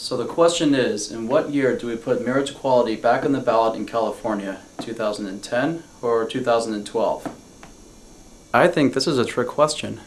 So the question is, in what year do we put marriage equality back on the ballot in California? 2010 or 2012? I think this is a trick question.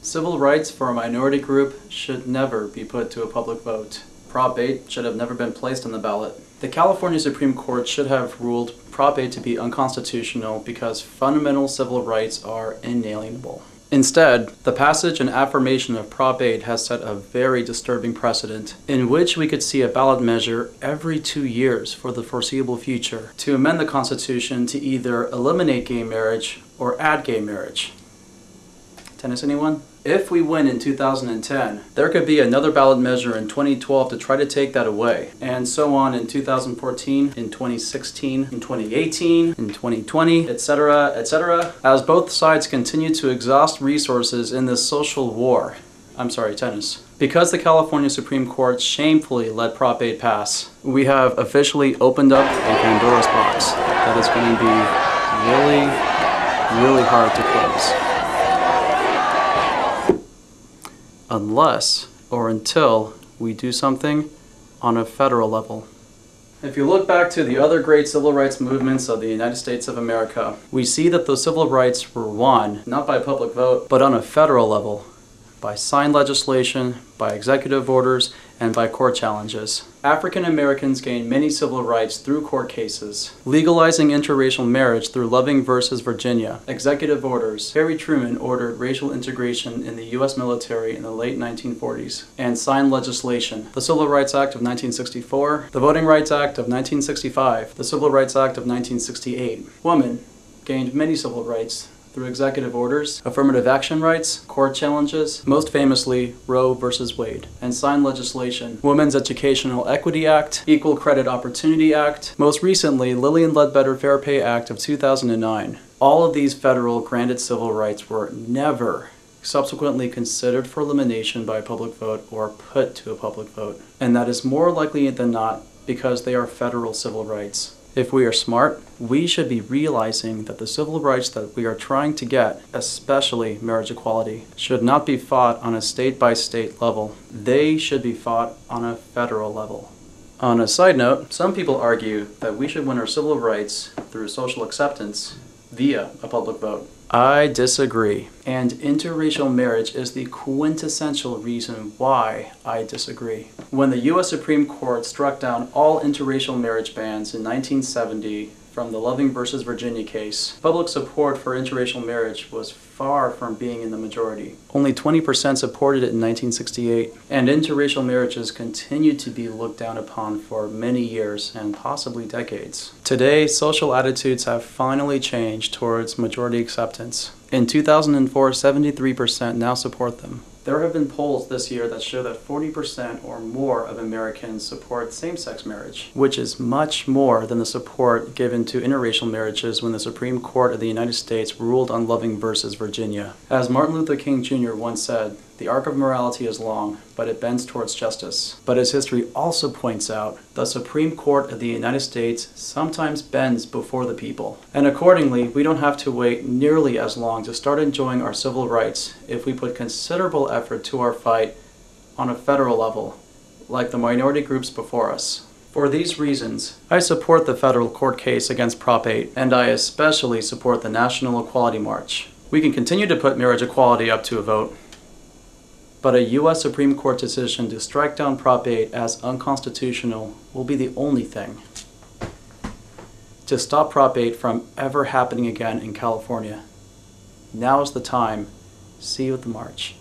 Civil rights for a minority group should never be put to a public vote. Prop 8 should have never been placed on the ballot. The California Supreme Court should have ruled Prop 8 to be unconstitutional because fundamental civil rights are inalienable. Instead, the passage and affirmation of Prop 8 has set a very disturbing precedent in which we could see a ballot measure every 2 years for the foreseeable future to amend the Constitution to either eliminate gay marriage or add gay marriage. Tennis, anyone? If we win in 2010, there could be another ballot measure in 2012 to try to take that away, and so on in 2014, in 2016, in 2018, in 2020, etc., etc., as both sides continue to exhaust resources in this social war. Tennis. Because the California Supreme Court shamefully let Prop 8 pass, we have officially opened up a Pandora's box that is going to be really hard to close. Unless or until we do something on a federal level. If you look back to the other great civil rights movements of the United States of America, we see that those civil rights were won not by public vote, but on a federal level, by signed legislation, by executive orders, and by court challenges. African Americans gained many civil rights through court cases, legalizing interracial marriage through Loving versus Virginia, executive orders. Harry Truman ordered racial integration in the U.S. military in the late 1940s, and signed legislation. The Civil Rights Act of 1964, the Voting Rights Act of 1965, the Civil Rights Act of 1968. Women gained many civil rights through executive orders, affirmative action rights, court challenges, most famously Roe versus Wade, and signed legislation, Women's Educational Equity Act, Equal Credit Opportunity Act, most recently Lillian Ledbetter Fair Pay Act of 2009. All of these federal granted civil rights were never subsequently considered for elimination by a public vote or put to a public vote. And that is more likely than not because they are federal civil rights. If we are smart, we should be realizing that the civil rights that we are trying to get, especially marriage equality, should not be fought on a state-by-state level. They should be fought on a federal level. On a side note, some people argue that we should win our civil rights through social acceptance via a public vote. I disagree, and interracial marriage is the quintessential reason why I disagree. When the U.S. Supreme Court struck down all interracial marriage bans in 1970 from the Loving versus Virginia case, public support for interracial marriage was far from being in the majority. Only 20% supported it in 1968, and interracial marriages continued to be looked down upon for many years and possibly decades. Today, social attitudes have finally changed towards majority acceptance. In 2004, 73% now support them. There have been polls this year that show that 40% or more of Americans support same-sex marriage, which is much more than the support given to interracial marriages when the Supreme Court of the United States ruled on Loving versus Virginia. As Martin Luther King Jr. once said, "The arc of morality is long, but it bends towards justice." But as history also points out, the Supreme Court of the United States sometimes bends before the people. And accordingly, we don't have to wait nearly as long to start enjoying our civil rights if we put considerable effort to our fight on a federal level, like the minority groups before us. For these reasons, I support the federal court case against Prop 8, and I especially support the National Equality March. We can continue to put marriage equality up to a vote, but a U.S. Supreme Court decision to strike down Prop 8 as unconstitutional will be the only thing to stop Prop 8 from ever happening again in California. Now is the time. See you at the march.